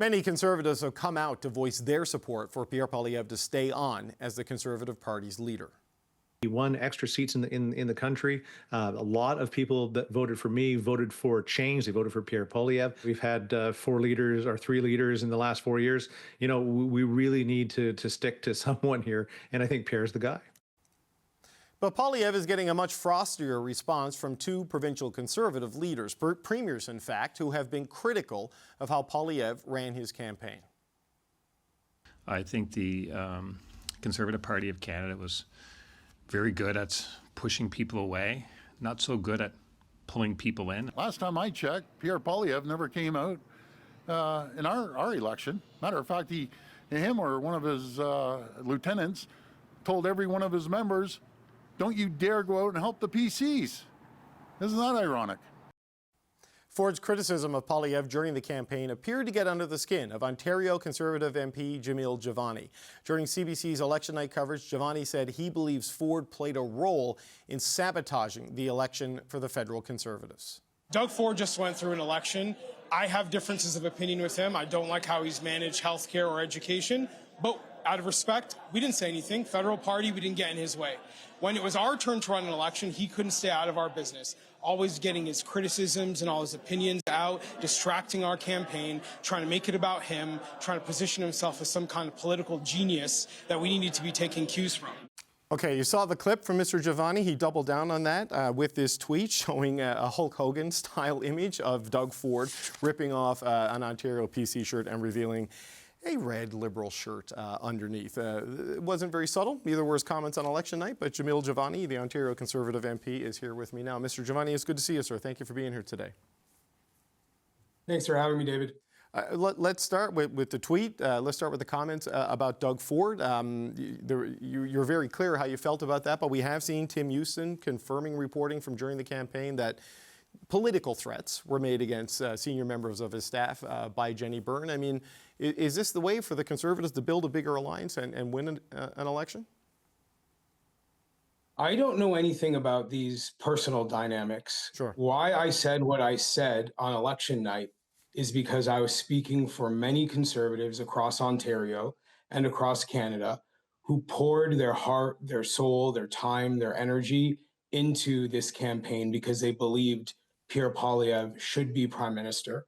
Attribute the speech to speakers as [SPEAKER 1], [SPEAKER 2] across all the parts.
[SPEAKER 1] Many Conservatives have come out to voice their support for Pierre Poilievre to stay on as the Conservative Party's leader.
[SPEAKER 2] He won extra seats in the country. A lot of people that voted for me voted for change. They voted for Pierre Poilievre. We've had 4 leaders or 3 leaders in the last 4 years. You know, we really need to stick to someone here, and I think Pierre's the guy.
[SPEAKER 1] But Poilievre is getting a much frostier response from 2 provincial Conservative leaders, premiers in fact, who have been critical of how Poilievre ran his campaign.
[SPEAKER 3] I think the Conservative Party of Canada was very good at pushing people away, not so good at pulling people in.
[SPEAKER 4] Last time I checked, Pierre Poilievre never came out in our election. Matter of fact, him or one of his lieutenants told every one of his members, "Don't you dare go out and help the PCs." Isn't that ironic?
[SPEAKER 1] Ford's criticism of Poilievre during the campaign appeared to get under the skin of Ontario Conservative MP Jamil Jivani. During CBC's election night coverage, Jivani said he believes Ford played a role in sabotaging the election for the federal Conservatives.
[SPEAKER 5] Doug Ford just went through an election. I have differences of opinion with him. I don't like how he's managed healthcare or education, but out of respect, we didn't say anything. Federal party, we didn't get in his way. When it was our turn to run an election, he couldn't stay out of our business, always getting his criticisms and all his opinions out, distracting our campaign, trying to make it about him, trying to position himself as some kind of political genius that we needed to be taking cues from.
[SPEAKER 1] Okay, you saw the clip from Mr. Jivani. He doubled down on that with this tweet showing a Hulk Hogan-style image of Doug Ford ripping off an Ontario PC shirt and revealing a red Liberal shirt underneath. It wasn't very subtle. Neither were his comments on election night, but Jamil Jivani, the Ontario Conservative MP, is here with me now. Mr. Jivani, it's good to see you, sir. Thank you for being here today.
[SPEAKER 6] Thanks for having me, David.
[SPEAKER 1] Let's start with the tweet. Let's start with the comments about Doug Ford. You're very clear how you felt about that, but we have seen Tim Houston confirming reporting from during the campaign that political threats were made against senior members of his staff by Jenny Byrne. I mean, is this the way for the Conservatives to build a bigger alliance and win an election?
[SPEAKER 6] I don't know anything about these personal dynamics.
[SPEAKER 1] Sure.
[SPEAKER 6] Why I said what I said on election night is because I was speaking for many Conservatives across Ontario and across Canada who poured their heart, their soul, their time, their energy into this campaign because they believed Pierre Poilievre should be Prime Minister.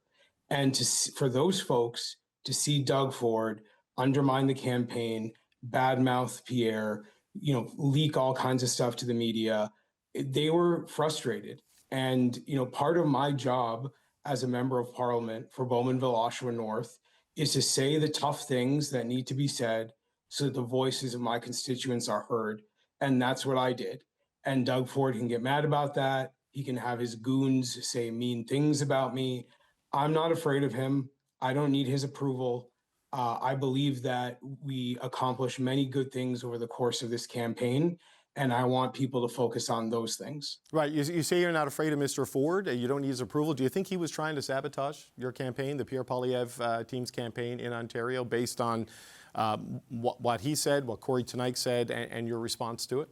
[SPEAKER 6] And for those folks to see Doug Ford undermine the campaign, badmouth Pierre, leak all kinds of stuff to the media, they were frustrated. And, part of my job as a member of Parliament for Bowmanville, Oshawa North, is to say the tough things that need to be said so that the voices of my constituents are heard. And that's what I did. And Doug Ford can get mad about that. He can have his goons say mean things about me. I'm not afraid of him. I don't need his approval. I believe that we accomplished many good things over the course of this campaign, and I want people to focus on those things.
[SPEAKER 1] Right. You say you're not afraid of Mr. Ford. You don't need his approval. Do you think he was trying to sabotage your campaign, the Pierre Poilievre team's campaign in Ontario, based on what he said, what Corey Tonight said, and your response to it?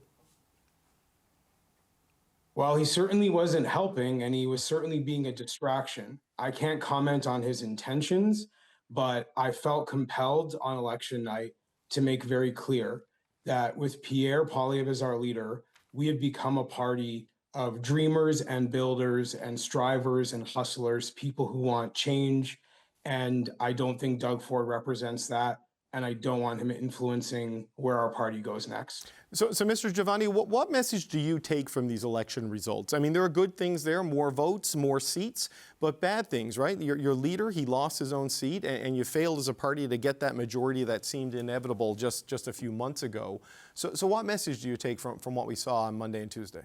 [SPEAKER 6] Well, he certainly wasn't helping, and he was certainly being a distraction. I can't comment on his intentions, but I felt compelled on election night to make very clear that with Pierre Poilievre as our leader, we have become a party of dreamers and builders and strivers and hustlers, people who want change. And I don't think Doug Ford represents that. And I don't want him influencing where our party goes next.
[SPEAKER 1] So Mr. Jivani, what message do you take from these election results? I mean, there are good things there, more votes, more seats, but bad things, right? Your leader, he lost his own seat, and you failed as a party to get that majority that seemed inevitable just a few months ago. So what message do you take from what we saw on Monday and Tuesday?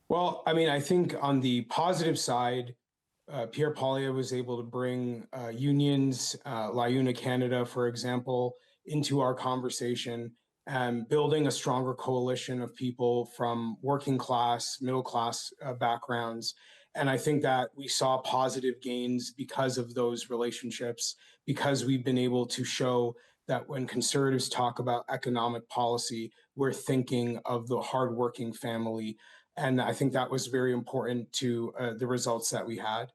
[SPEAKER 6] Well, I mean, I think on the positive side, Pierre Poilievre was able to bring unions, LIUNA Canada, for example, into our conversation, and building a stronger coalition of people from working class, middle class backgrounds. And I think that we saw positive gains because of those relationships, because we've been able to show that when Conservatives talk about economic policy, we're thinking of the hardworking family. And I think that was very important to the results that we had.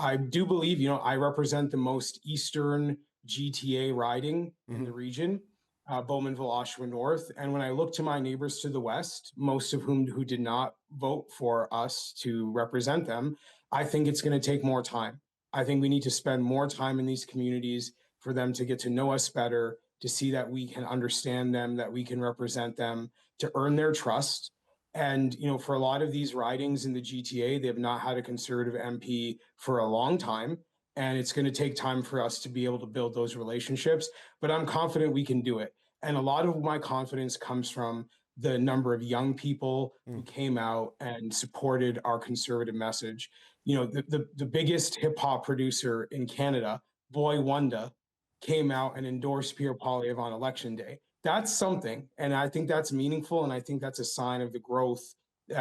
[SPEAKER 6] I do believe, I represent the most eastern GTA riding in the region, Bowmanville, Oshawa North. And when I look to my neighbors to the west, most of who did not vote for us to represent them, I think it's going to take more time. I think we need to spend more time in these communities for them to get to know us better, to see that we can understand them, that we can represent them, to earn their trust. And, for a lot of these ridings in the GTA, they have not had a Conservative MP for a long time. And it's going to take time for us to be able to build those relationships. But I'm confident we can do it. And a lot of my confidence comes from the number of young people who came out and supported our Conservative message. The biggest hip hop producer in Canada, Boy Wonder, came out and endorsed Pierre Poilievre on election day. That's something. And I think that's meaningful. And I think that's a sign of the growth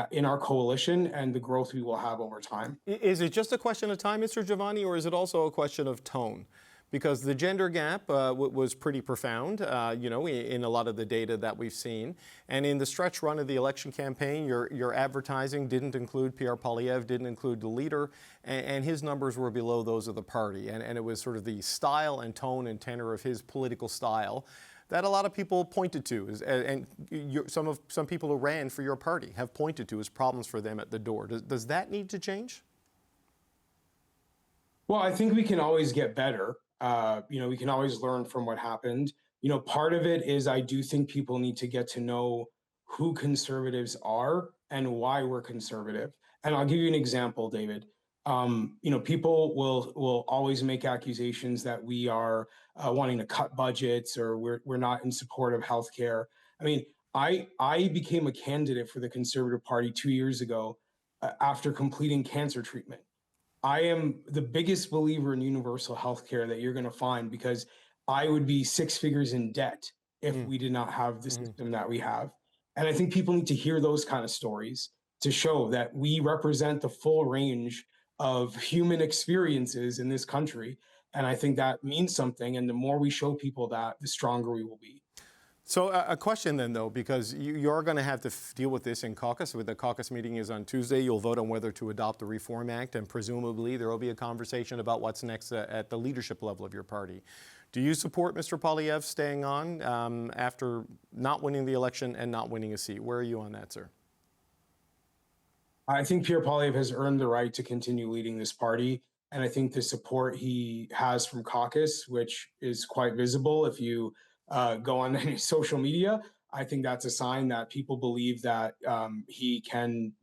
[SPEAKER 6] in our coalition and the growth we will have over time.
[SPEAKER 1] Is it just a question of time, Mr. Jivani, or is it also a question of tone? Because the gender gap was pretty profound, in a lot of the data that we've seen. And in the stretch run of the election campaign, your advertising didn't include Pierre Poilievre, didn't include the leader, and his numbers were below those of the party. And it was sort of the style and tone and tenor of his political style that a lot of people pointed to, and some people who ran for your party have pointed to as problems for them at the door. Does that need to change?
[SPEAKER 6] Well, I think we can always get better. We can always learn from what happened. Part of it is I do think people need to get to know who Conservatives are and why we're conservative. And I'll give you an example, David. People will always make accusations that we are wanting to cut budgets or we're not in support of healthcare. I mean, I became a candidate for the Conservative Party 2 years ago after completing cancer treatment. I am the biggest believer in universal healthcare that you're going to find, because I would be six figures in debt if we did not have the system that we have. And I think people need to hear those kind of stories to show that we represent the full range of human experiences in this country. And I think that means something. And the more we show people that, the stronger we will be.
[SPEAKER 1] So a question then, though, because you're going to have to deal with this in caucus. The caucus meeting is on Tuesday. You'll vote on whether to adopt the Reform Act, and presumably there will be a conversation about what's next at the leadership level of your party. Do you support Mr. Poilievre staying on after not winning the election and not winning a seat? Where are you on that, sir?
[SPEAKER 6] I think Pierre Poilievre has earned the right to continue leading this party. And I think the support he has from caucus, which is quite visible if you go on any social media, I think that's a sign that people believe that he can,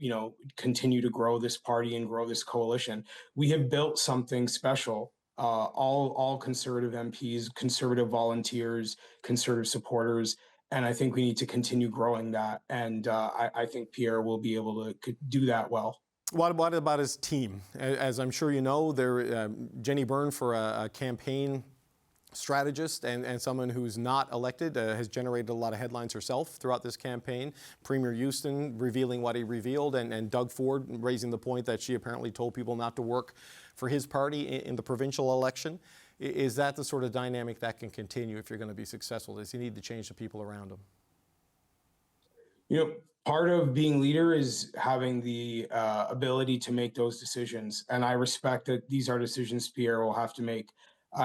[SPEAKER 6] continue to grow this party and grow this coalition. We have built something special. All Conservative MPs, Conservative volunteers, Conservative supporters, and I think we need to continue growing that. And I think Pierre will be able to do that well.
[SPEAKER 1] What about his team? As I'm sure you know, Jenny Byrne, for a campaign strategist and someone who's not elected, has generated a lot of headlines herself throughout this campaign. Premier Houston revealing what he revealed, and Doug Ford raising the point that she apparently told people not to work for his party in the provincial election. Is that the sort of dynamic that can continue if you're going to be successful? Does he need to change the people around him?
[SPEAKER 6] Part of being leader is having the ability to make those decisions. And I respect that these are decisions Pierre will have to make.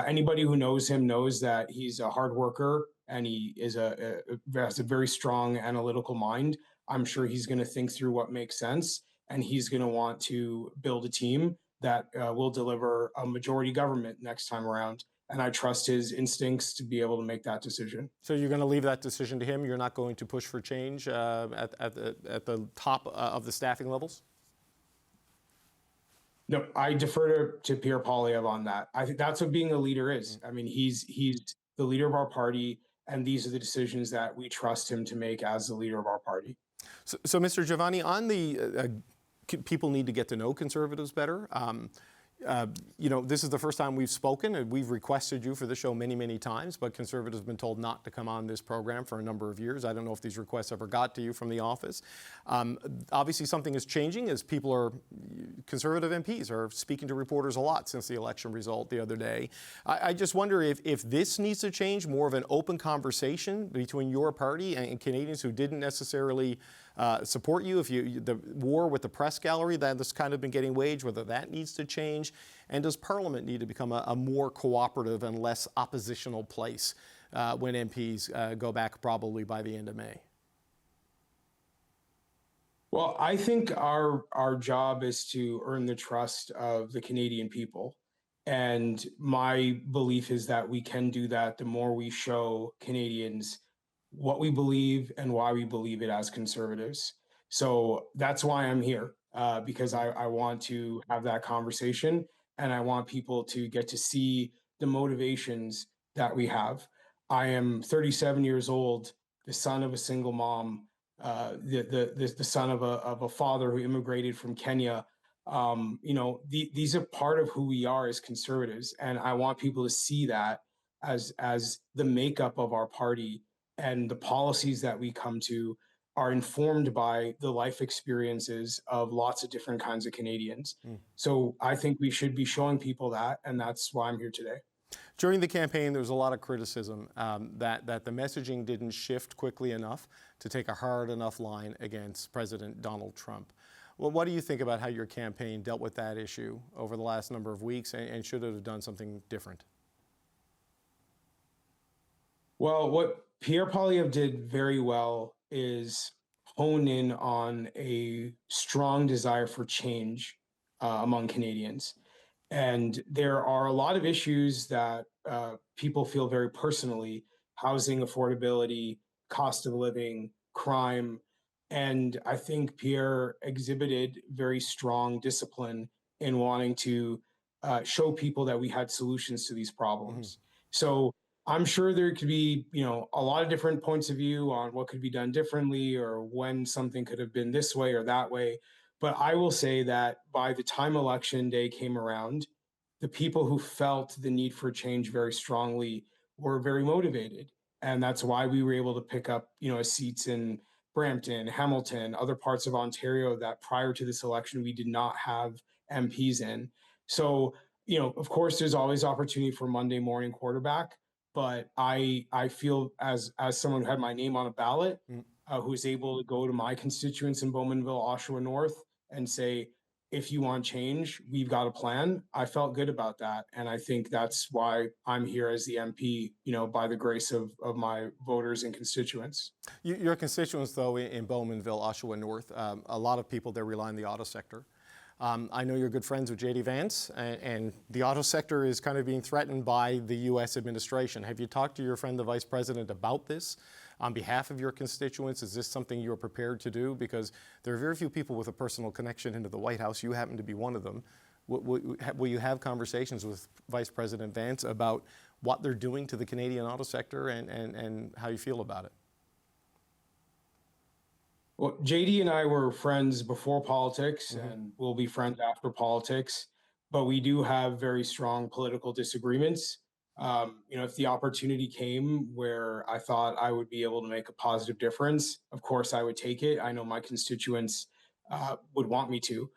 [SPEAKER 6] Anybody who knows him knows that he's a hard worker and he has a very strong analytical mind. I'm sure he's going to think through what makes sense, and he's going to want to build a team that will deliver a majority government next time around. And I trust his instincts to be able to make that decision.
[SPEAKER 1] So you're going to leave that decision to him? You're not going to push for change at the top of the staffing levels?
[SPEAKER 6] No, I defer to Pierre Poilievre on that. I think that's what being a leader is. I mean, he's the leader of our party, and these are the decisions that we trust him to make as the leader of our party.
[SPEAKER 1] So Mr. Jivani, on the people need to get to know Conservatives better. This is the first time we've spoken, and we've requested you for the show many, many times, but Conservatives have been told not to come on this program for a number of years. I don't know if these requests ever got to you from the office. Obviously, something is changing as Conservative MPs are speaking to reporters a lot since the election result the other day. I just wonder if this needs to change, more of an open conversation between your party and Canadians who didn't necessarily support you? If the war with the press gallery that's kind of been getting waged, whether that needs to change, and does Parliament need to become a more cooperative and less oppositional place when MPs go back probably by the end of May?
[SPEAKER 6] Well, I think our job is to earn the trust of the Canadian people. And my belief is that we can do that the more we show Canadians what we believe and why we believe it as Conservatives. So that's why I'm here, because I want to have that conversation and I want people to get to see the motivations that we have. I am 37 years old, the son of a single mom, the son of a father who immigrated from Kenya. These are part of who we are as Conservatives, and I want people to see that as the makeup of our party, and the policies that we come to are informed by the life experiences of lots of different kinds of Canadians. So I think we should be showing people that, and that's why I'm here today.
[SPEAKER 1] During the campaign, there was a lot of criticism that the messaging didn't shift quickly enough to take a hard enough line against President Donald Trump. Well, what do you think about how your campaign dealt with that issue over the last number of weeks, and should it have done something different?
[SPEAKER 6] Well, what Pierre Poilievre did very well is hone in on a strong desire for change among Canadians. And there are a lot of issues that people feel very personally: housing affordability, cost of living, crime. And I think Pierre exhibited very strong discipline in wanting to show people that we had solutions to these problems. So I'm sure there could be, a lot of different points of view on what could be done differently or when something could have been this way or that way. But I will say that by the time Election Day came around, the people who felt the need for change very strongly were very motivated. And that's why we were able to pick up, seats in Brampton, Hamilton, other parts of Ontario that prior to this election, we did not have MPs in. So, of course, there's always opportunity for Monday morning quarterback. But I feel as someone who had my name on a ballot, who was able to go to my constituents in Bowmanville, Oshawa North, and say, if you want change, we've got a plan. I felt good about that. And I think that's why I'm here as the MP, by the grace of my voters and constituents.
[SPEAKER 1] Your constituents, though, in Bowmanville, Oshawa North, a lot of people there rely on the auto sector. I know you're good friends with J.D. Vance, and the auto sector is kind of being threatened by the U.S. administration. Have you talked to your friend, the Vice President, about this on behalf of your constituents? Is this something you're prepared to do? Because there are very few people with a personal connection into the White House. You happen to be one of them. Will you have conversations with Vice President Vance about what they're doing to the Canadian auto sector and how you feel about it?
[SPEAKER 6] Well, JD and I were friends before politics, and we'll be friends after politics, but we do have very strong political disagreements. If the opportunity came where I thought I would be able to make a positive difference, of course I would take it. I know my constituents would want me to,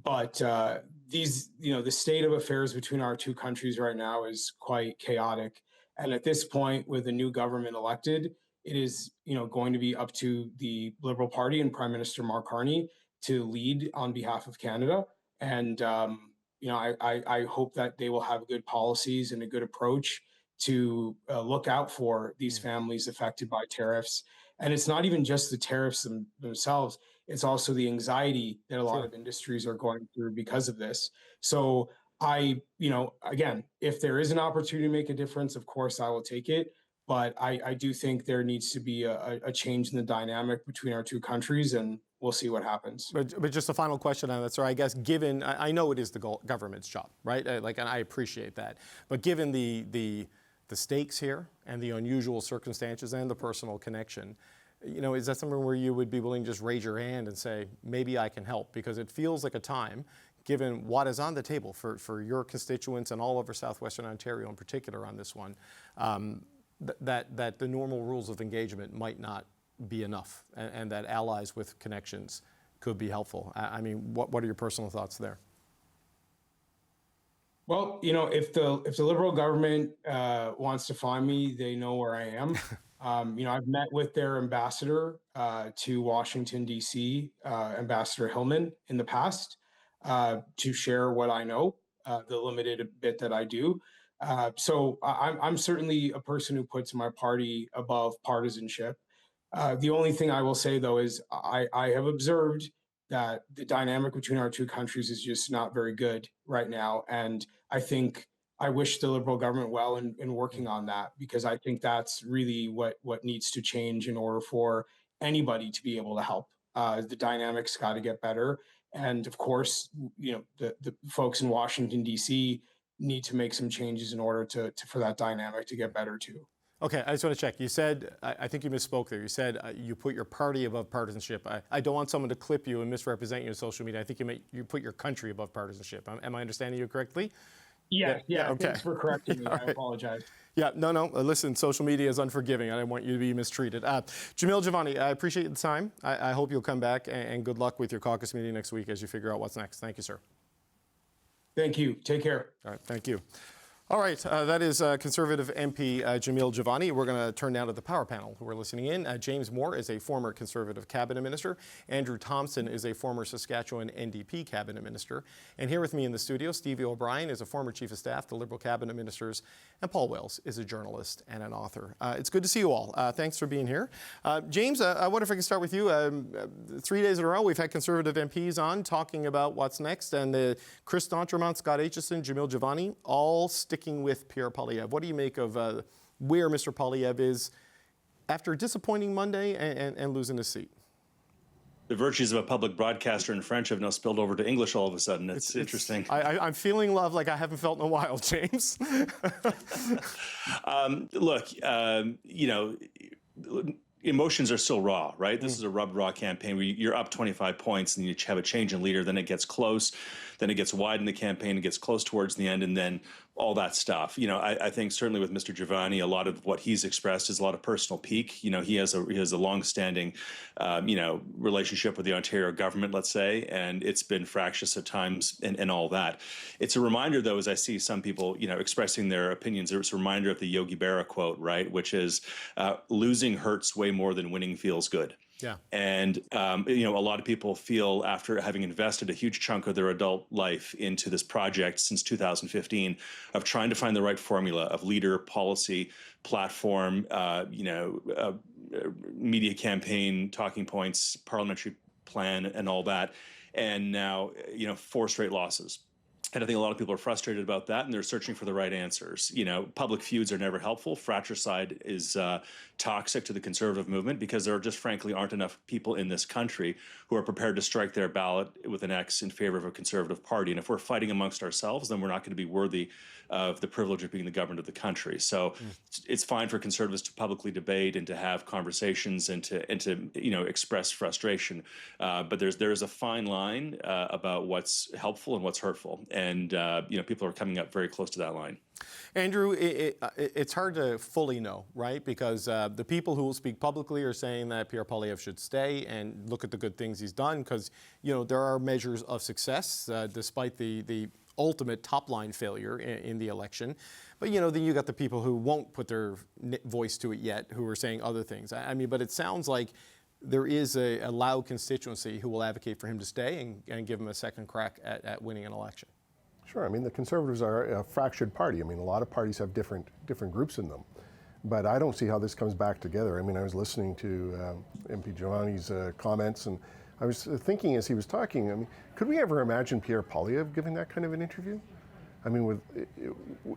[SPEAKER 6] but the state of affairs between our two countries right now is quite chaotic. And at this point, with a new government elected, it is, going to be up to the Liberal Party and Prime Minister Mark Carney to lead on behalf of Canada. And, I hope that they will have good policies and a good approach to look out for these families affected by tariffs. And it's not even just the tariffs themselves. It's also the anxiety that a lot of industries are going through because of this. So again, if there is an opportunity to make a difference, of course, I will take it. But I do think there needs to be a change in the dynamic between our two countries, and we'll see what happens.
[SPEAKER 1] But just a final question on that, sir. I guess given, I know it is the government's job, right? And I appreciate that. But given the stakes here and the unusual circumstances and the personal connection, is that something where you would be willing to just raise your hand and say, maybe I can help? Because it feels like a time, given what is on the table for your constituents and all over southwestern Ontario in particular on this one, that the normal rules of engagement might not be enough, and that allies with connections could be helpful. I mean, what are your personal thoughts there?
[SPEAKER 6] Well, if the Liberal government wants to find me, they know where I am. I've met with their ambassador to Washington, D.C., Ambassador Hillman, in the past to share what I know, the limited bit that I do. So I'm certainly a person who puts my party above partisanship. The only thing I will say, though, is I have observed that the dynamic between our two countries is just not very good right now. And I wish the Liberal government well in working on that, because I think that's really what needs to change in order for anybody to be able to help. The dynamics got to get better. And of course, the folks in Washington, D.C. need to make some changes in order for that dynamic to get better too.
[SPEAKER 1] Okay, I just want to check. You said, I think you misspoke there. You said you put your party above partisanship. I don't want someone to clip you and misrepresent you on social media. I think you put your country above partisanship. Am I understanding you correctly?
[SPEAKER 6] Yeah.
[SPEAKER 1] Okay.
[SPEAKER 6] Thanks for correcting me. I apologize.
[SPEAKER 1] Yeah, no. Listen, social media is unforgiving. I don't want you to be mistreated. Jamil Jivani, I appreciate the time. I hope you'll come back, and good luck with your caucus meeting next week as you figure out what's next. Thank you, sir.
[SPEAKER 6] Thank you. Take care.
[SPEAKER 1] All right, thank you. All right, that is Conservative MP Jamil Jivani. We're going to turn now to the power panel who are listening in. James Moore is a former Conservative cabinet minister. Andrew Thompson is a former Saskatchewan NDP cabinet minister. And here with me in the studio, Stevie O'Brien is a former chief of staff to Liberal cabinet ministers. And Paul Wells is a journalist and an author. It's good to see you all. Thanks for being here. James, I wonder if I can start with you. 3 days in a row, we've had Conservative MPs on talking about what's next. And Chris D'Entremont, Scott Aitchison, Jamil Jivani, all sticking with Pierre Poilievre. What do you make of where Mr. Poilievre is after a disappointing Monday and losing his seat?
[SPEAKER 7] The virtues of a public broadcaster in French have now spilled over to English all of a sudden. It's interesting.
[SPEAKER 1] I'm feeling love like I haven't felt in a while, James.
[SPEAKER 7] Look, emotions are still raw, right? This is a rubbed raw campaign where you're up 25 points and you have a change in leader, then it gets close, then it gets wide in the campaign, it gets close towards the end, and then all that stuff. I think certainly with Mr. Jivani, a lot of what he's expressed is a lot of personal pique. He has a long-standing, relationship with the Ontario government, let's say, and it's been fractious at times and all that. It's a reminder, though, as I see some people, expressing their opinions, it's a reminder of the Yogi Berra quote, right, which is losing hurts way more than winning feels good.
[SPEAKER 1] Yeah.
[SPEAKER 7] And, a lot of people feel, after having invested a huge chunk of their adult life into this project since 2015, of trying to find the right formula of leader, policy, platform, media campaign, talking points, parliamentary plan, and all that. And now, 4 straight losses. And I think a lot of people are frustrated about that, and they're searching for the right answers. Public feuds are never helpful. Fratricide is toxic to the Conservative movement, because there just frankly aren't enough people in this country who are prepared to strike their ballot with an X in favor of a Conservative party. And if we're fighting amongst ourselves, then we're not going to be worthy of the privilege of being the government of the country. So it's fine for Conservatives to publicly debate and to have conversations and to express frustration. But there is a fine line about what's helpful and what's hurtful. And people are coming up very close to that line.
[SPEAKER 1] Andrew, it's hard to fully know, right? Because the people who will speak publicly are saying that Pierre Poilievre should stay and look at the good things he's done, because there are measures of success despite the ultimate top-line failure in the election. But then you got the people who won't put their voice to it yet, who are saying other things. But it sounds like there is a loud constituency who will advocate for him to stay and give him a second crack at winning an election.
[SPEAKER 8] Sure. The Conservatives are a fractured party. A lot of parties have different groups in them. But I don't see how this comes back together. I was listening to MP Jivani's comments, and I was thinking as he was talking, could we ever imagine Pierre Poilievre giving that kind of an interview?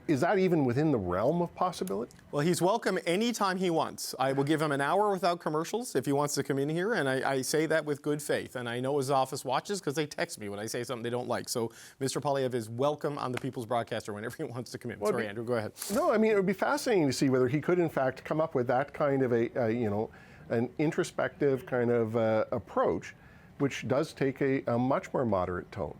[SPEAKER 8] Is that even within the realm of possibility?
[SPEAKER 1] Well, he's welcome anytime he wants. I will give him an hour without commercials if he wants to come in here, and I say that with good faith. And I know his office watches, because they text me when I say something they don't like. So Mr. Poilievre is welcome on the People's Broadcaster whenever he wants to come in. Sorry, Andrew, go ahead.
[SPEAKER 8] No, it would be fascinating to see whether he could, in fact, come up with that kind of an introspective kind of approach, which does take a much more moderate tone.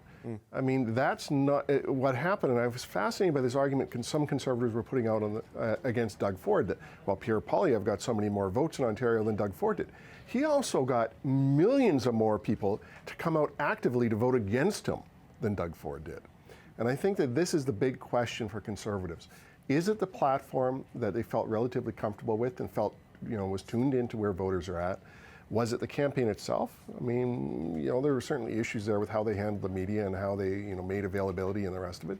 [SPEAKER 8] That's not what happened, and I was fascinated by this argument some Conservatives were putting out on against Doug Ford, that, well, Pierre Poilievre got so many more votes in Ontario than Doug Ford did. He also got millions of more people to come out actively to vote against him than Doug Ford did. And I think that this is the big question for Conservatives. Is it the platform that they felt relatively comfortable with and felt, was tuned into where voters are at? Was it the campaign itself? I mean, there were certainly issues there with how they handled the media and how they, made availability and the rest of it.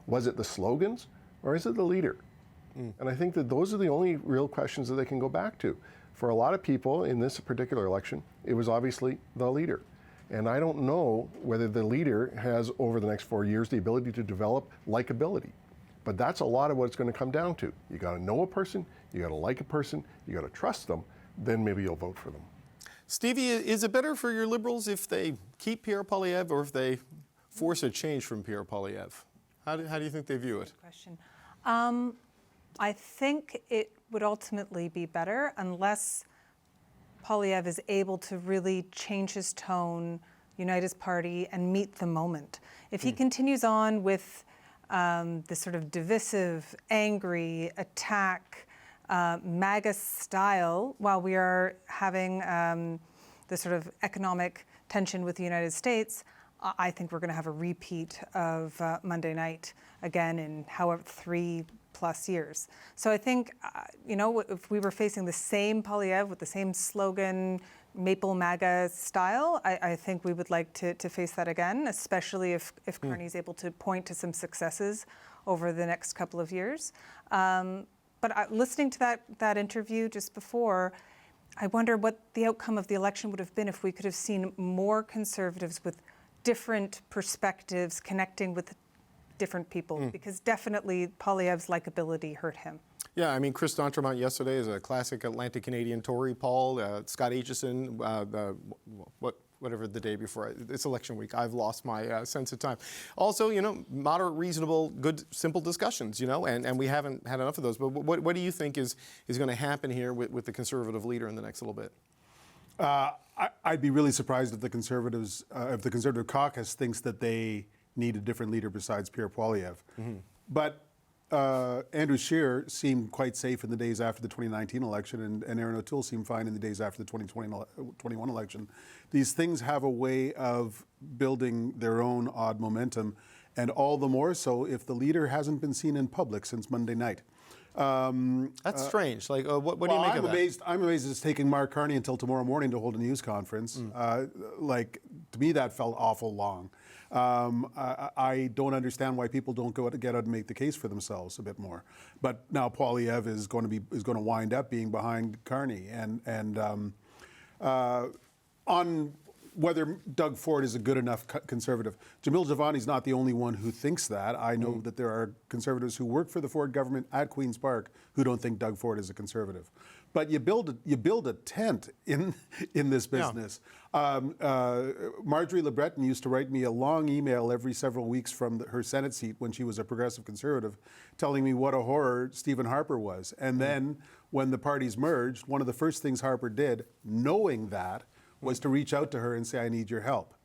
[SPEAKER 8] Was it the slogans, or is it the leader? And I think that those are the only real questions that they can go back to. For a lot of people in this particular election, it was obviously the leader. And I don't know whether the leader has, over the next 4 years, the ability to develop likability. But that's a lot of what it's going to come down to. You got to know a person, you got to like a person, you got to trust them, then maybe you'll vote for them.
[SPEAKER 1] Stevie, is it better for your Liberals if they keep Pierre Poilievre or if they force a change from Pierre Poilievre? How do you think they view it?
[SPEAKER 9] Question. I think it would ultimately be better unless Poilievre is able to really change his tone, unite his party, and meet the moment. If he continues on with this sort of divisive, angry attack, MAGA style, while we are having the sort of economic tension with the United States, I think we're going to have a repeat of Monday night again in however 3+ years. So I think, if we were facing the same Poilievre with the same slogan, Maple MAGA style, I think we would like to face that again, especially if Carney's able to point to some successes over the next couple of years. But listening to that interview just before, I wonder what the outcome of the election would have been if we could have seen more Conservatives with different perspectives connecting with different people, because definitely Poilievre's likability hurt him.
[SPEAKER 1] Yeah, I mean, Chris D'Entremont yesterday is a classic Atlantic Canadian Tory, Paul. Scott Aitchison, whatever the day before. It's election week. I've lost my sense of time. Also, moderate, reasonable, good, simple discussions, and we haven't had enough of those. But what do you think is going to happen here with the Conservative leader in the next little bit?
[SPEAKER 10] I'd be really surprised if the Conservatives, if the Conservative caucus thinks that they need a different leader besides Pierre Poilievre. But Andrew Scheer seemed quite safe in the days after the 2019 election, and Aaron O'Toole seemed fine in the days after the 2021 election. These things have a way of building their own odd momentum, and all the more so if the leader hasn't been seen in public since Monday night.
[SPEAKER 1] That's strange. Like, what do you make of that?
[SPEAKER 10] I'm amazed it's taking Mark Carney until tomorrow morning to hold a news conference. To me, that felt awful long. I don't understand why people don't get out and make the case for themselves a bit more. But now Poilievre is going to wind up being behind Carney, and on whether Doug Ford is a good enough Conservative. Jamil Jivani's not the only one who thinks that. I know that there are Conservatives who work for the Ford government at Queen's Park who don't think Doug Ford is a Conservative. But you build a tent in this business. Yeah. Marjorie Le Breton used to write me a long email every several weeks from her Senate seat when she was a Progressive Conservative, telling me what a horror Stephen Harper was. And then when the parties merged, one of the first things Harper did, knowing that, was to reach out to her and say, I need your help.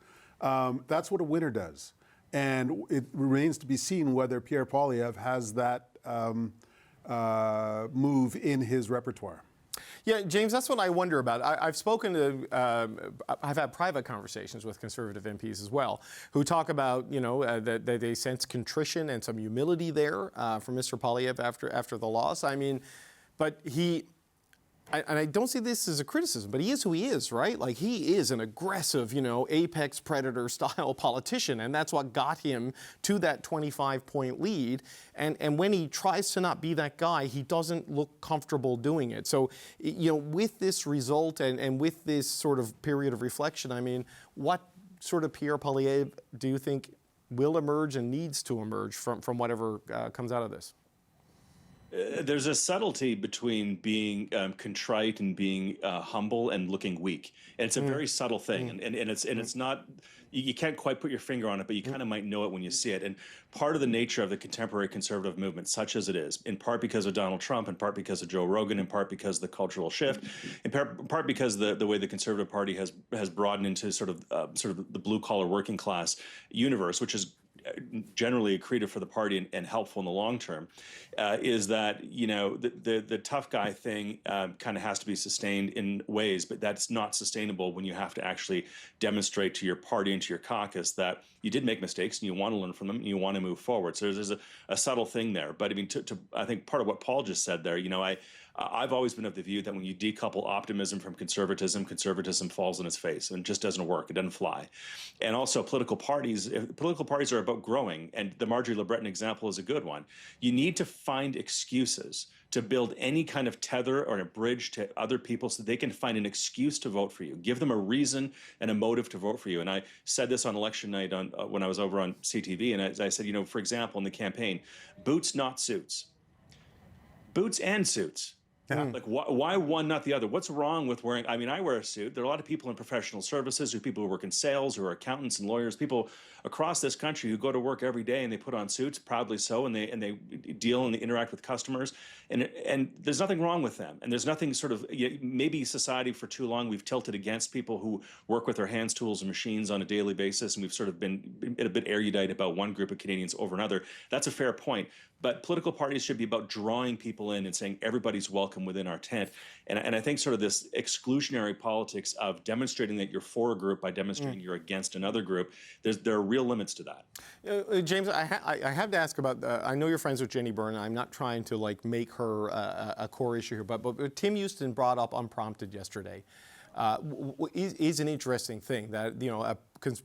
[SPEAKER 10] That's what a winner does. And it remains to be seen whether Pierre Poilievre has that move in his repertoire.
[SPEAKER 1] Yeah, James, that's what I wonder about. I've spoken to, I've had private conversations with Conservative MPs as well, who talk about, that they sense contrition and some humility there from Mr. Poilievre after the loss. I mean, but and I don't see this as a criticism, but he is who he is, right? Like, he is an aggressive, apex predator style politician, and that's what got him to that 25-point lead. And when he tries to not be that guy, he doesn't look comfortable doing it. So, with this result and with this sort of period of reflection, I mean, what sort of Pierre Poilievre do you think will emerge and needs to emerge from whatever comes out of this?
[SPEAKER 7] There's a subtlety between being contrite and being humble and looking weak, and it's a very subtle thing. And it's not, you can't quite put your finger on it, but you kind of might know it when you see it. And part of the nature of the contemporary conservative movement, such as it is, in part because of Donald Trump, in part because of Joe Rogan, in part because of the cultural shift, in part because the way the Conservative Party has broadened into sort of the blue collar working class universe, which is generally accretive for the party and helpful in the long term, is that, the tough guy thing kind of has to be sustained in ways, but that's not sustainable when you have to actually demonstrate to your party and to your caucus that you did make mistakes and you want to learn from them and you want to move forward. So there's a subtle thing there. But I mean, I think part of what Paul just said there, I've always been of the view that when you decouple optimism from conservatism, conservatism falls on its face and just doesn't work. It doesn't fly. And also political parties are about growing. And the Marjorie Le Breton example is a good one. You need to find excuses to build any kind of tether or a bridge to other people so they can find an excuse to vote for you. Give them a reason and a motive to vote for you. And I said this on election night when I was over on CTV, and I said, for example, in the campaign, boots, not suits. Boots and suits. Like, why one, not the other? What's wrong with wearing? I mean, I wear a suit. There are a lot of people in professional services, people who work in sales, who are accountants and lawyers, people across this country who go to work every day and they put on suits, proudly so, and they deal and they interact with customers. And there's nothing wrong with them. And there's nothing sort of, maybe society for too long, we've tilted against people who work with their hands, tools, and machines on a daily basis. And we've sort of been a bit erudite about one group of Canadians over another. That's a fair point. But political parties should be about drawing people in and saying everybody's welcome within our tent. And I think sort of this exclusionary politics of demonstrating that you're for a group by demonstrating you're against another group, there are real limits to that.
[SPEAKER 1] James, I have to ask about, I know you're friends with Jenny Byrne. I'm not trying to make her a core issue here, but Tim Houston brought up unprompted yesterday. Is an interesting thing that, a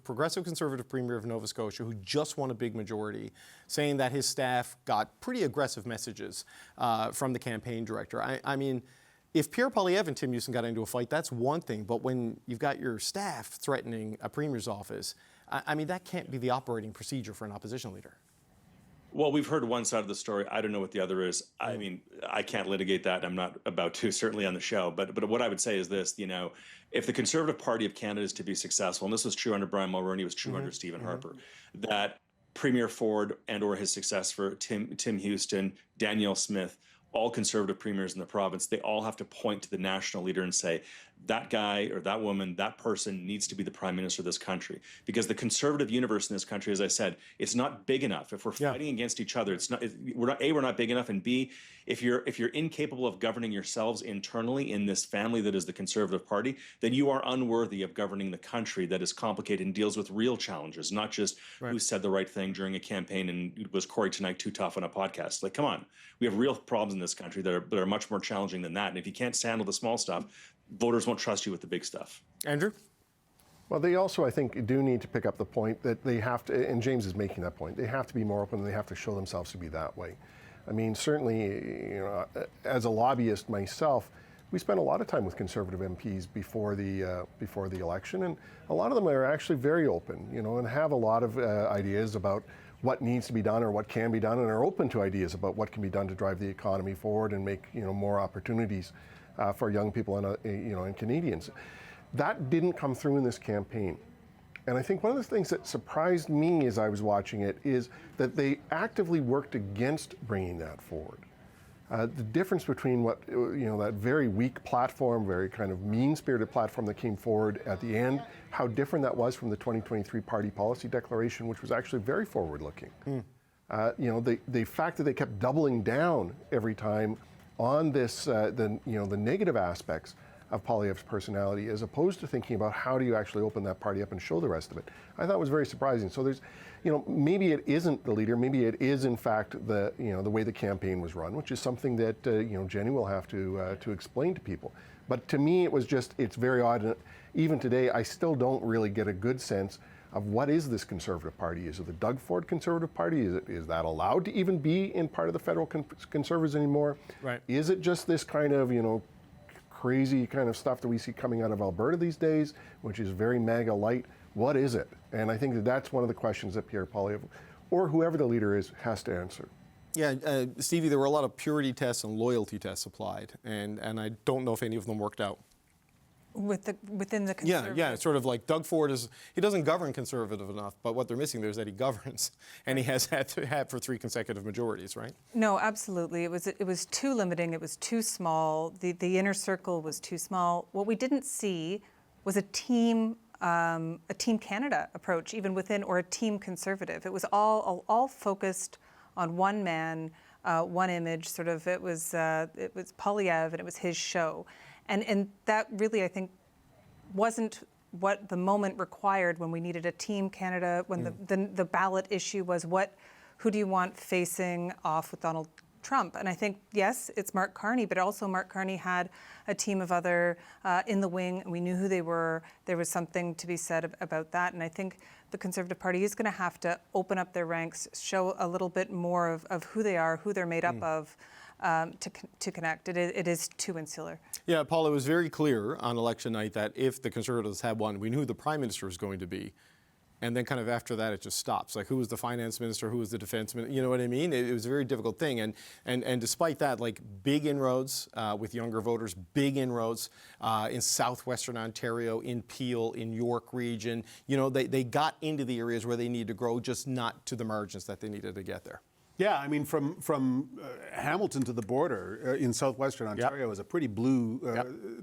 [SPEAKER 1] progressive conservative premier of Nova Scotia who just won a big majority, saying that his staff got pretty aggressive messages from the campaign director. I mean, if Pierre Poilievre and Tim Houston got into a fight, that's one thing. But when you've got your staff threatening a premier's office, I mean, that can't be the operating procedure for an opposition leader.
[SPEAKER 7] Well, we've heard one side of the story. I don't know what the other is. I mean, I can't litigate that. I'm not about to, certainly on the show. But what I would say is this, if the Conservative Party of Canada is to be successful, and this was true under Brian Mulroney, it was true under Stephen Harper, that Premier Ford and or his successor, Tim Houston, Danielle Smith, all Conservative premiers in the province, they all have to point to the national leader and say, that guy or that woman, that person needs to be the prime minister of this country. Because the Conservative universe in this country, as I said, it's not big enough. If we're fighting against each other, we're not big enough, and B, if you're incapable of governing yourselves internally in this family that is the Conservative Party, then you are unworthy of governing the country that is complicated and deals with real challenges, not just who said the right thing during a campaign and was Corey tonight too tough on a podcast. Like, come on, we have real problems in this country that are much more challenging than that. And if you can't handle the small stuff, voters won't trust you with the big stuff.
[SPEAKER 1] Andrew?
[SPEAKER 8] Well, they also, I think, do need to pick up the point that they have to, and James is making that point, they have to be more open and they have to show themselves to be that way. I mean, certainly, as a lobbyist myself, we spent a lot of time with Conservative MPs before the election, and a lot of them are actually very open, and have a lot of ideas about what needs to be done or what can be done, and are open to ideas about what can be done to drive the economy forward and make more opportunities for young people and Canadians. That didn't come through in this campaign. And I think one of the things that surprised me as I was watching it is that they actively worked against bringing that forward. The difference between what, that very weak platform, very kind of mean-spirited platform that came forward at the end, how different that was from the 2023 party policy declaration, which was actually very forward-looking. The fact that they kept doubling down every time on this, the negative aspects of Poilievre's personality, as opposed to thinking about how do you actually open that party up and show the rest of it, I thought was very surprising. So there's, maybe it isn't the leader, maybe it is in fact the way the campaign was run, which is something that Jenny will have to explain to people. But to me, it's very odd. And even today, I still don't really get a good sense of what is this Conservative Party. Is it the Doug Ford Conservative Party? Is that allowed to even be in part of the federal Conservatives anymore?
[SPEAKER 1] Right.
[SPEAKER 8] Is it just this kind of crazy kind of stuff that we see coming out of Alberta these days, which is very MAGA light? What is it? And I think that's one of the questions that Pierre Poilievre, or whoever the leader is, has to answer.
[SPEAKER 1] Yeah, Stevie, there were a lot of purity tests and loyalty tests applied, and I don't know if any of them worked out.
[SPEAKER 9] Within the Conservative?
[SPEAKER 1] Yeah, sort of like Doug Ford he doesn't govern Conservative enough, but what they're missing there is that he governs, and he has had to have for 3 consecutive majorities, right?
[SPEAKER 9] No, absolutely. It was too limiting. It was too small. The inner circle was too small. What we didn't see was a team a Team Canada approach, even within, or a Team Conservative. It was all focused on one man, one image. Sort of, it was Poilievre, and it was his show, and that really, I think, wasn't what the moment required when we needed a Team Canada. When the ballot issue was who do you want facing off with Donald Trump? And I think, yes, it's Mark Carney, but also Mark Carney had a team of other in the wing, and we knew who they were. There was something to be said about that. And I think the Conservative Party is going to have to open up their ranks, show a little bit more of who they are, who they're made up of, to connect. It is too insular.
[SPEAKER 1] Yeah, Paul, it was very clear on election night that if the Conservatives had won, we knew who the Prime Minister was going to be. And then kind of after that, it just stops. Like, who was the finance minister? Who was the defense minister? You know what I mean? It was a very difficult thing. And despite that, like, big inroads with younger voters, big inroads in southwestern Ontario, in Peel, in York region. You know, they got into the areas where they needed to grow, just not to the margins that they needed to get there.
[SPEAKER 10] Yeah, I mean, from Hamilton to the border in southwestern Ontario is a pretty blue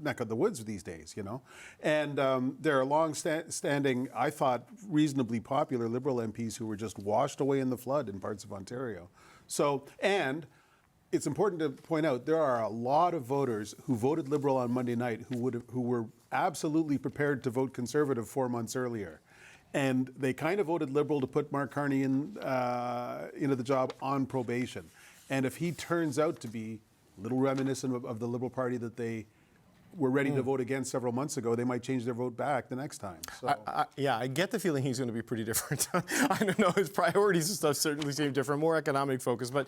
[SPEAKER 10] neck of the woods these days, you know. And there are long-standing, I thought, reasonably popular Liberal MPs who were just washed away in the flood in parts of Ontario. So, and it's important to point out there are a lot of voters who voted Liberal on Monday night who were absolutely prepared to vote Conservative 4 months earlier. And they kind of voted Liberal to put Mark Carney into the job on probation. And if he turns out to be a little reminiscent of the Liberal Party that they were ready to vote against several months ago, they might change their vote back the next time. So.
[SPEAKER 1] I get the feeling he's going to be pretty different. I don't know, his priorities and stuff certainly seem different, more economic focus. But